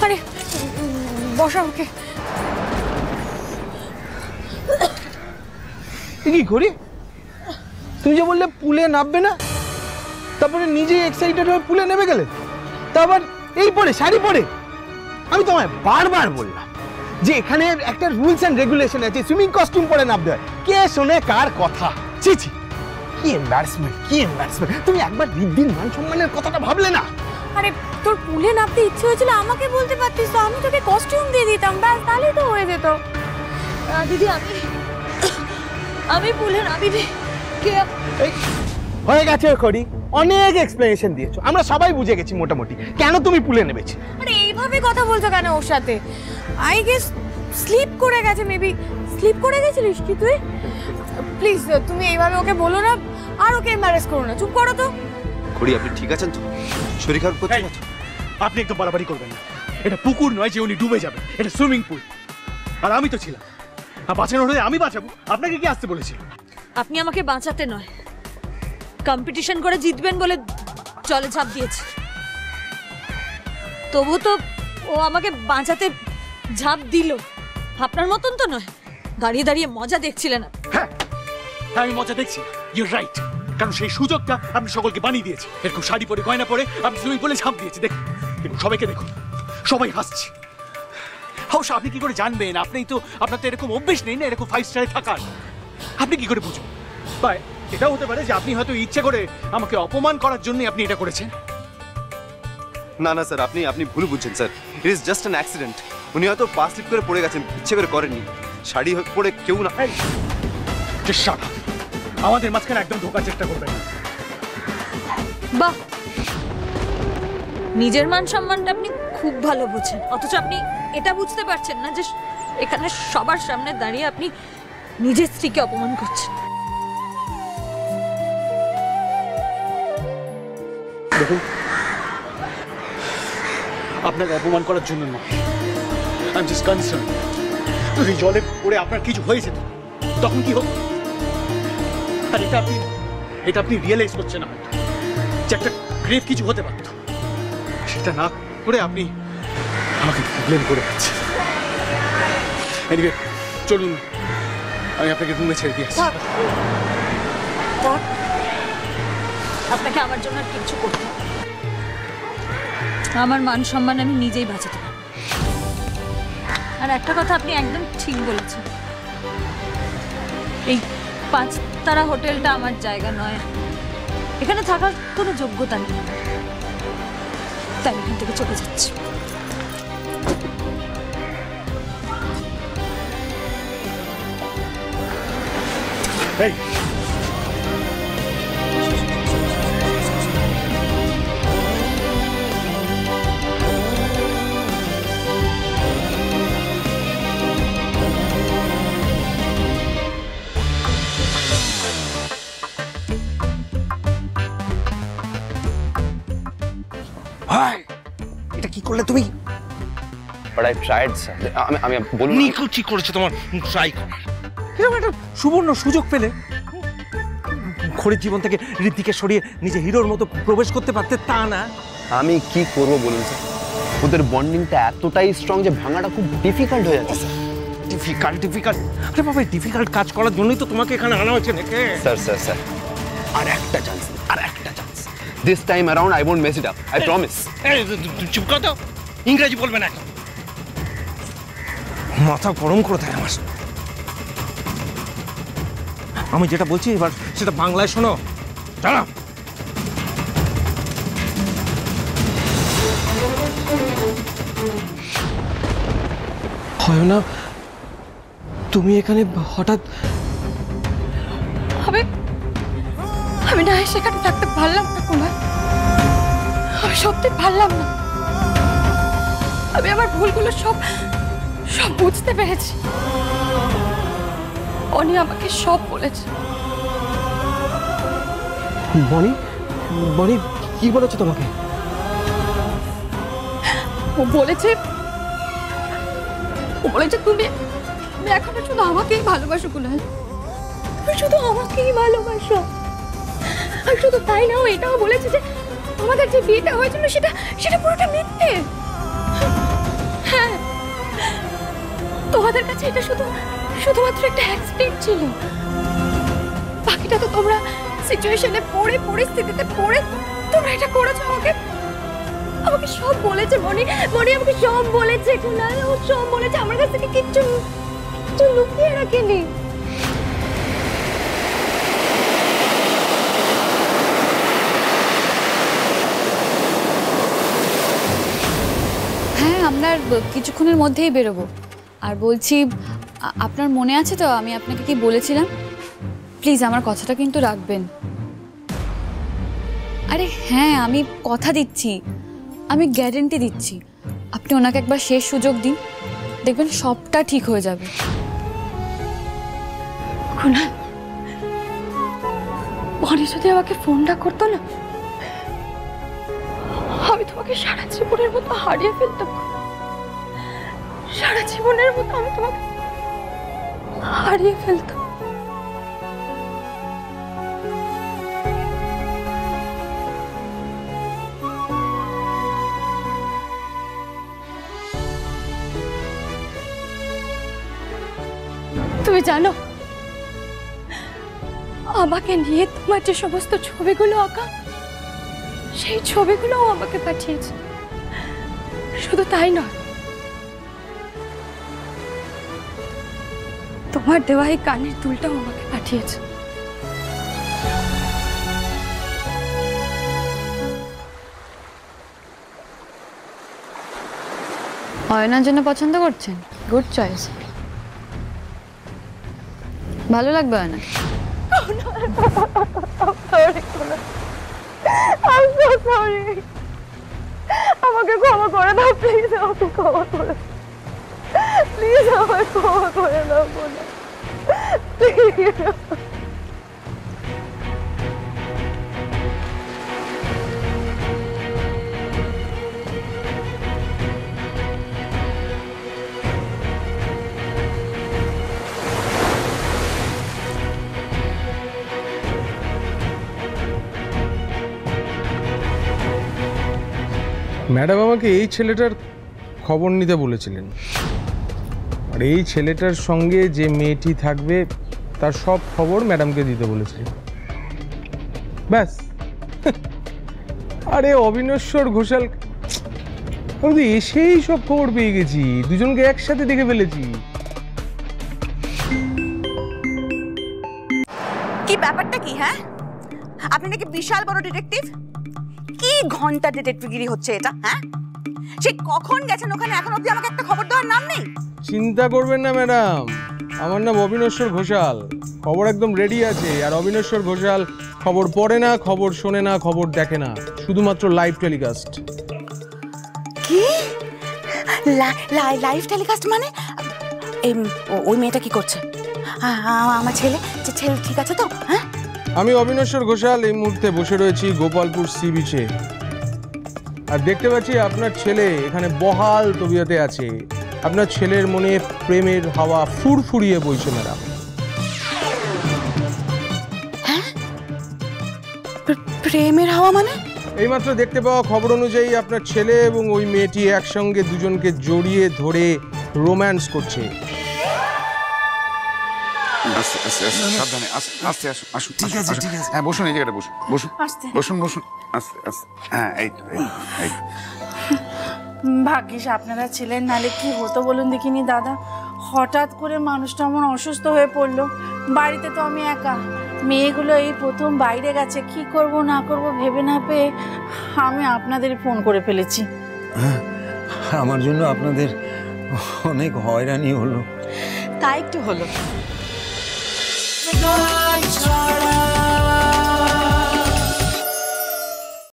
আরে বসা ওকে। কি করি? তুমি যে বললে পুলে নামবে না, তারপরে নিজেই এক্সাইটেড হয়ে পুলে নেমে গেলে, তারপর এই পরে শাড়ি পরে। আমি তোমায় বারবার বললাম যে এখানে একটা রুলস এন্ড রেগুলেশন আছে, সুইমিং কস্টিউম পরে নামতে হয়। কে শোনে কার কথা? ছি ছি, কি এম্বারাসমেন্ট, কি এম্বারাসমেন্ট! তুমি একবার রিদ্ধির মান সম্মানের কথাটা ভাবলে না? আরে তোর পুলে নামতে ইচ্ছে হয়েছিল আমাকে বলতে পারতিস তো, আমি তোকে কস্টিউম দিয়ে দিতাম, ব্যাস তাহলেই তো হয়ে যেত। দিদি আমি পুলে নামিনি। কে? হয়ে গেছে করি, অনেক এক্সপ্লেনেশন দিয়েছো, আমরা সবাই বুঝে গেছি মোটামুটি কেন তুমি পুলে নেমেছি। আরে এইভাবে কথা বলছো কেন ওর সাথে? আই গেস স্লিপ করে গেছে, মেবি স্লিপ করে গেছিলিস কি তুই? প্লিজ তুমি এইভাবে ওকে বলো না, আর ওকে এম্বারেস করো না, চুপ করো তো। করি আপনি ঠিক আছেন তো? শরীর খারাপ করছে না তো? আপনি একদম বাড়াবাড়ি করবেন না। এটা পুকুর নয় যে উনি ডুবে যাবে, এটা সুইমিং পুল। আর আমি তো ছিলাম, আর বাঁচানোর হলে আমি বাঁচাবো। আপনাকে কি আসতে বলেছিল? আপনি আমাকে বাঁচাতে নয়, কম্পিটিশন করে জিতবেন বলে জলে ঝাঁপ দিয়েছে। তবু তো ও আমাকে বাঁচাতে ঝাঁপ দিল, আপনার মতন তো নয় দাঁড়িয়ে দাঁড়িয়ে মজা দেখছিলেন। হ্যাঁ, আমি মজা দেখছি, ইউ রাইট। কারণ সেই সুযোগটা আপনি সকলকে বানিয়ে দিয়েছে। এরকম শাড়ি পরে গয়না পরে আপনি সুইমিং পুলে ঝাঁপ দিয়েছে। দেখুন দেখুন, সবাইকে দেখুন, সবাই হাসছে। অবশ্য আপনি কি করে জানবেন? আপনি তো, আপনার তো এরকম অভ্যেস নেই না এরকম 5 স্টারে থাকার। আপনি কি করে বুঝবেন? বা এটাও হতে পারে যে আপনি হয়তো ইচ্ছে করে আমাকে অপমান করার জন্যই আপনি এটা করেছেন। না না স্যার, আপনি ভুল বুঝছেন sir. It is just an accident. উনি হয়তো পা স্লিপ করে পড়ে গেছেন, ইচ্ছে করে করেননি। শাড়ি পরে কেউ না। আমাদের মাঝখানে একদম ঢোকার চেষ্টা করবেন না। বাহ, নিজের মান সম্মানটা আপনি খুব ভালো বোঝেন, অথচ আপনি এটা বুঝতে পারছেন না যে এখানে সবার সামনে দাঁড়িয়ে আপনি নিজের স্ত্রীকে অপমান করছেন। দেখুন, আপনাকে অপমান করার জন্য নয়, আই এম জাস্ট কনসার্ন। যদি জলে পড়ে আপনার কিছু হয়েছে তো তখন কি হোক? আর এটা আপনি রিয়েলাইজ করছেন না যে একটা গ্রেভ কিছু হতে পারত। সেটা না করে আপনি আমাকে ব্লেম করে যাচ্ছেন। এনিওয়ে, চলুন আমি আপনাকে রুমে ছেড়ে দিয়ে আসছি। আপনাকে আমার জন্য আর কিছু করতে হবে না। আমার মান সম্মান আমি নিজেই বাঁচাতে পারি। আর একটা কথা আপনি একদম ঠিক বলেছেন, এই 5 তারা হোটেলটা আমার জায়গা নয়, এখানে থাকার কোনো যোগ্যতা নেই, তাই এখান থেকে চলে যাচ্ছি। এই এটা কি করলে তুমি? But I tried sir. আমি বলুন কি করেছে তোমার ট্রাই করা? এরকম একটা সুবর্ণ সুযোগ পেলে খড়ির জীবন থেকে ঋদ্ধিকে সরিয়ে নিজে হিরোর মতো প্রবেশ করতে পারতে, তা না। আমি কি করব বলুন স্যার? ওদের বন্ডিংটা এতটাই স্ট্রং যে ভাঙাটা খুব ডিফিকাল্ট হয়ে যাচ্ছে স্যার। ডিফিকাল্ট? আরে বাবা, ডিফিকাল্ট কাজ করার জন্যই তো তোমাকে এখানে আনা হয়েছে নাকি? স্যার আর একটা chance. This time around I won't mess it up, I promise. চুপ কর তো, ইংরেজি বলবে না। মাথা গরম করে দেয় আমার। আমি যেটা বলছি এবার সেটা বাংলায় শোনো। দাঁড়া। হয় না, তুমি এখানে হঠাৎ? আমি না সেখানে থাকতে পারলাম না কুমার, আমি সত্যি পারলাম না। আমি আমার ভুলগুলো সব বুঝতে পেরেছি। অনি আমাকে সব বলেছে। বনি কি বলেছে তোমাকে? ও বলেছে তুমি এখনো শুধু আমাকেই ভালোবাসো কুনাল, তুমি শুধু আমাকেই ভালোবাসো। আর শুধু তাই না, ও এটাও বলেছে যে আমাদের যে বিয়েটা হয়েছিল সেটা পুরোটা মিথ্যে। এটা শুধুমাত্র একটা অ্যাক্সিডেন্ট ছিল। বাকিটা তো তোমরা সিচুয়েশনে পড়ে, পরিস্থিতিতে পড়ে তোমরা এটা করেছো। আমাকে সব বলেছে মনি আমাকে সব বলেছে। কুনাল ও সব বলেছে, আমার কাছ থেকে কিচ্ছু লুকিয়ে রাখেনি। হ্যাঁ, আমরা কিছুক্ষণের মধ্যেই বেরোবো। আর বলছি, আপনার মনে আছে তো আমি আপনাকে কি বলেছিলাম? প্লিজ আমার কথাটা কিন্তু রাখবেন। আরে হ্যাঁ, আমি কথা দিচ্ছি, আমি গ্যারেন্টি দিচ্ছি, আপনি ওনাকে একবার শেষ সুযোগ দিন, দেখবেন সবটা ঠিক হয়ে যাবে। কুনাল, মনি যদি আমাকে ফোনটা করতো না, আমি তোমাকে সারা জীবনের মতো হারিয়ে ফেলতাম। সারা জীবনের মতো আমি তোমাকে হারিয়ে ফেলতাম। তুমি জানো, আমাকে নিয়ে তোমার যে সমস্ত ছবিগুলো আঁকা, সেই ছবিগুলোও আমাকে পাঠিয়েছে। শুধু তাই নয়, তোমার দেওয়া এই কানের দুলটাও আমাকে পাঠিয়েছে। অয়নার জন্য পছন্দ করছেন? গুড চয়েস, ভালো লাগবে অয়না। আমাকে ক্ষমা করে দাও প্লিজ, আমাকে ক্ষমা করে প্লিজ, আমাকে ক্ষমা করে দাও প্লিজ। ম্যাডাম আমাকে এই ছেলেটার খবর নিতে বলেছিলেন, আর এই ছেলেটার সঙ্গে যে মেয়েটি থাকবে তার সব খবর ম্যাডামকে দিতে বলেছিলেন। ব্যাস। আরে অবিনশ্বর ঘোষাল, আমি তো এসেই সব খবর পেয়ে গেছি, দুজনকে একসাথে দেখে ফেলেছি। কি ব্যাপারটা কি? হ্যাঁ, আপনি নাকি বিশাল বড় ডিটেকটিভ? কি ঘন্টা ডিটেকটিভগিরি হচ্ছে এটা? হ্যাঁ, সে কখন গেছেন ওখানে, এখন অবধি আমাকে একটা খবর দেওয়ার নাম নেই। চিন্তা করবেন না ম্যাডাম, আমার নাম অবিনশ্বর ঘোষাল, খবর একদম রেডি আছে। আর অবিনশ্বর ঘোষাল খবর পড়ে না, খবর শোনে না, খবর দেখে না, শুধুমাত্র লাইভ টেলিকাস্ট। কি লাইভ টেলিকাস্ট মানে? ওই মেয়েটা কি করছে? আমার ছেলে ঠিক আছে তো? হ্যাঁ, আমি অবিনশ্বর ঘোষাল এই মুহূর্তে বসে রয়েছি গোপালপুর সি বিচে, আর দেখতে পাচ্ছি আপনার ছেলে এখানে বহাল তবিয়তে আছে। আপনার ছেলের মনে প্রেমের হাওয়া ফুরফুরিয়ে বইছে ম্যাডাম। হ্যাঁ, প্রেমের হাওয়া মানে? এইমাত্র দেখতে পাওয়া খবর অনুযায়ী আপনার ছেলে এবং ওই মেয়েটি একসঙ্গে দুজনকে জড়িয়ে ধরে রোম্যান্স করছে। সাবধানে, আস্তে আসুন। ঠিক আছে। হ্যাঁ, বসুন, এই জায়গাটা বসুন। বসুন। আস্তে। হ্যাঁ, এই তো। ভাগ্যিস আপনারা ছিলেন, নালে কি হতো বলুন দেখিনি দাদা। হঠাৎ করে মানুষটা আমার অসুস্থ হয়ে পড়লো। বাড়িতে তো আমি একা, মেয়েগুলো এই প্রথম বাইরে গেছে, কি করব না করব ভেবে না পেয়ে আমি আপনাদের ফোন করে ফেলেছি। আমার জন্য আপনাদের অনেক হয়রানি হলো। তাই একটু হলো।